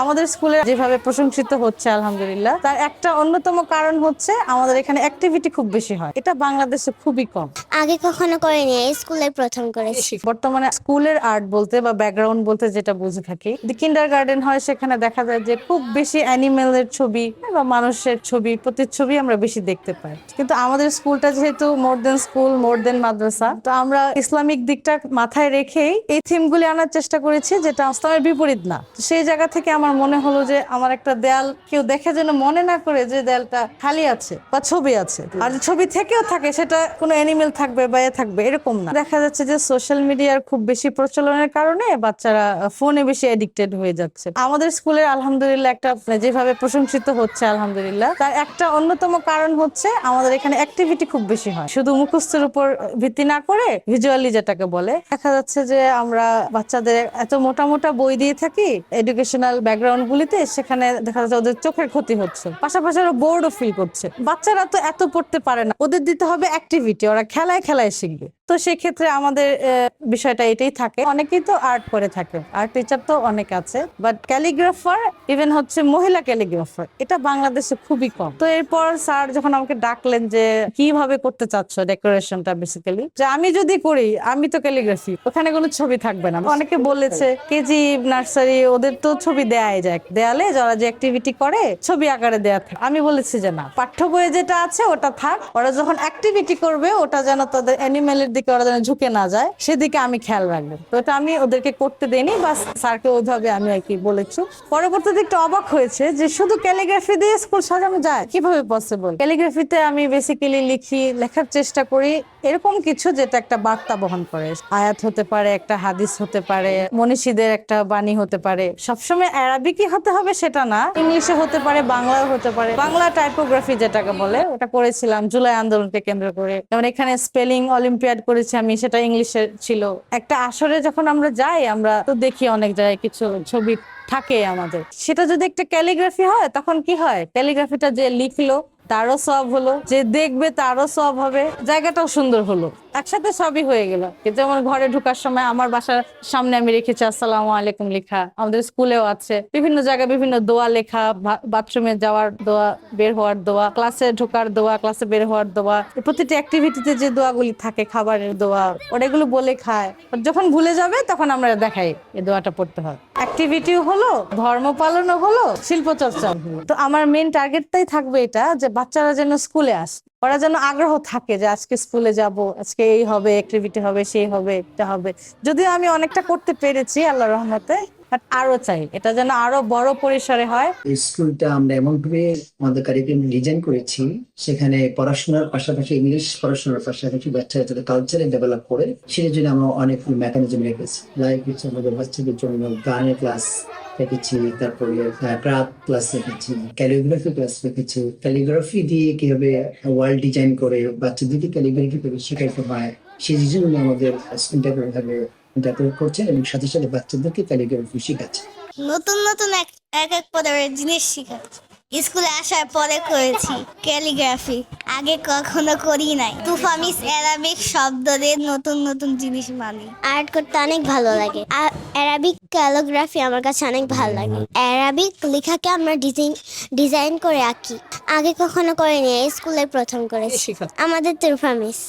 আমাদের স্কুলে যেভাবে প্রশংসিত হচ্ছে আলহামদুলিল্লাহ, তার একটা অন্যতম কারণ হচ্ছে আমাদের এখানে অ্যাক্টিভিটি খুব বেশি হয়। এটা বাংলাদেশে খুবই কম। আগে কখনো করিনি, এই স্কুলে প্রথম করেছি। বর্তমানে স্কুলের আর্ট বলতে বা ব্যাকগ্রাউন্ড বলতে যেটা বুঝে থাকি, কিন্ডার গার্ডেন হয়, সেখানে দেখা যায় যে খুব বেশি অ্যানিমেলের ছবি বা মানুষের ছবি, প্রতিচ্ছবি আমরা বেশি দেখতে পাই। কিন্তু আমাদের স্কুলটা যেহেতু মোর দেন স্কুল, মোর দেন মাদ্রাসা, তো আমরা ইসলামিক দিকটা মাথায় রেখেই এই থিমগুলি আনার চেষ্টা করেছি, যেটা ইসলামের বিপরীত না। তো সেই জায়গা থেকে আমার মনে হলো যে আমার একটা দেয়াল কেউ দেখে যেন মনে না করে যে দেয়ালটা খালি আছে বা ছবি আছে। আর যে ছবি থেকেও থাকে সেটা কোনো অ্যানিমেল থাকবে বা থাকবে এরকম না। দেখা যাচ্ছে যে সোশ্যাল মিডিয়ার খুব বেশি প্রচলনের কারণে বাচ্চারা ফোনে বেশি এডিক্টেড হয়ে যাচ্ছে। আমাদের স্কুলের আলহামদুলিল্লাহ একটা যেভাবে প্রশংসিত হচ্ছে আলহামদুলিল্লাহ, তার একটা অন্যতম কারণ হচ্ছে আমাদের এখানে অ্যাক্টিভিটি খুব বেশি হয়। শুধু মুখস্থের উপর ভিত্তি না করে ভিজুয়ালি যেটাকে বলে, দেখা যাচ্ছে যে আমরা বাচ্চাদের এত মোটা মোটা বই দিয়ে থাকি এডুকেশনাল ব্যাকগ্রাউন্ড গুলিতে, সেখানে দেখা যাচ্ছে ওদের চোখের ক্ষতি হচ্ছে, পাশাপাশি ওরা বোর্ডও ফিল করছে। বাচ্চারা তো এত পড়তে পারে না, ওদের দিতে হবে অ্যাক্টিভিটি, ওরা খেলায় খেলায় শিখবে। তো সেক্ষেত্রে আমাদের বিষয়টা এটাই থাকে। অনেকেই তো আর্ট করে থাকে, আর্ট টিচার তো অনেক আছে, বাট ক্যালিগ্রাফার, ইভেন হচ্ছে মহিলা ক্যালিগ্রাফার, এটা বাংলাদেশে খুবই কম। তো এরপর স্যার যখন আমাকে ডাকলেন যে কিভাবে করতে চাচ্ছ ডেকোরেশনটা, বেসিক্যালি যে আমি যদি করি, আমি তো ক্যালিগ্রাফি, ওখানে কোনো ছবি থাকবে না। অনেকে বলেছে কেজি নার্সারি, ওদের তো ছবি দেয়াই যায়, দেয়ালে যারা যে অ্যাক্টিভিটি করে ছবি আকারে দেয়া থাকে। আমি বলেছি যে না, পাঠ্য বইয়ে যেটা আছে ওটা থাক, ওরা যখন অ্যাক্টিভিটি করবে ওটা যেন তাদের অ্যানিমেলের দিকে ওরা যেন ঝুঁকে না যায়, সেদিকে আমি খেয়াল রাখবো। তো এটা আমি ওদেরকে করতে দেইনি, বা স্যারকে ওইভাবে আমি আর কি বলেছি। পরবর্তীতে একটু অবাক হয়েছে যে শুধু ক্যালিগ্রাফি দিয়ে স্কুল সাজানো যায়, কিভাবে পসিবল। ক্যালিগ্রাফিতে আমি বেসিক্যালি লেখার চেষ্টা করি এরকম কিছু যেটা একটা বার্তা বহন করে। আয়াত হতে পারে, একটা হাদিস হতে পারে, মনীষীদের একটা বাণী হতে পারে। সবসময় অ্যারাবিকই হতে হবে সেটা না, ইংলিশে হতে পারে, বাংলাও হতে পারে। বাংলা টাইপোগ্রাফি যেটাকে বলে, ওটা করেছিলাম জুলাই আন্দোলনকে কেন্দ্র করে। যেমন এখানে স্পেলিং অলিম্পিয়াড করেছি আমি, সেটা ইংলিশে ছিল। একটা আসরে যখন আমরা যাই, আমরা তো দেখি অনেক জায়গায় কিছু ছবি থাকে আমাদের, সেটা যদি একটা ক্যালিগ্রাফি হয় তখন কি হয়, ক্যালিগ্রাফিটা যে লিখলো তারও সব হলো, যে দেখবে তারও সব হবে, জায়গাটাও সুন্দর হলো, একসাথে সবই হয়ে গেল। যেমন ঘরে ঢোকার সময় আমার বাসার সামনে আমি রেখেছি আসসালামু আলাইকুম লেখা, আমাদের স্কুলেও আছে, বিভিন্ন জায়গায় বিভিন্ন দোয়া লেখা, বাথরুমে যাওয়ার দোয়া, বের হওয়ার দোয়া, ক্লাসে ঢোকার দোয়া, ক্লাসে বের হওয়ার দোয়া, প্রতিটি অ্যাক্টিভিটিতে যে দোয়াগুলি থাকে, খাবারের দোয়া, ওরা এগুলো বলে খায়। যখন ভুলে যাবে তখন আমরা দেখাই এই দোয়াটা পড়তে হয়। অ্যাক্টিভিটিও হলো, ধর্ম পালনও হলো, শিল্প চর্চাও হলো। তো আমার মেইন টার্গেটটাই থাকবে এটা, যে বাচ্চারা যেন স্কুলে আসে, ওরা যেন আগ্রহ থাকে যে আজকে স্কুলে যাব, আজকে এই হবে, অ্যাক্টিভিটি হবে, সেই হবে, এটা হবে। যদিও আমি অনেকটা করতে পেরেছি আল্লাহর রহমতে, বাট আরো চাই এটা যেন আরো বড় পরিসরে হয়। এই স্কুলটা আমরা এমন ভাবে আমাদের কারিকুলাম ডিজাইন করেছি, সেখানে পড়াশোনার পাশাপাশি ইংলিশ পড়াশোনার পাশাপাশি বাচ্চারা যাতে কালচারে ডেভেলপ করে, সেটার জন্য আমরা অনেক মেকানিজম রেখেছি। লাইক হচ্ছে আমাদের বাচ্চাদের জন্য গানের ক্লাস রেখেছি, তারপরে ক্রাফট ক্লাস রেখেছি, ক্যালিগ্রাফি ক্লাস রেখেছি। ক্যালিগ্রাফি দিয়ে কিভাবে ওয়ার্ল্ড ডিজাইন করে বাচ্চাদেরকে ক্যালিগ্রাফি করে শেখাইতে হয়, সেই জন্য আমাদের স্কুলটা ভাবে ডেভেলপ করছে এবং সাথে সাথে বাচ্চাদেরকে ক্যালিগ্রাফি শেখাচ্ছে। নতুন নতুন এক এক পদের জিনিস শিখাচ্ছি। স্কুলে আসার পরে করেছি ক্যালিগ্রাফি, আগে কখনো করি নাই। তুফামিস অ্যারাবিক শব্দ দিয়ে নতুন নতুন জিনিস মানি। আর্ট করতে অনেক ভালো লাগে, আর অ্যারাবিক ক্যালিগ্রাফি আমার কাছে অনেক ভালো লাগে। অ্যারাবিক লেখাকে আমরা ডিজাইন করে আঁকি, আগে কখনো করিনি, এই স্কুলে প্রথম করেছি। আমাদের তুফামিস।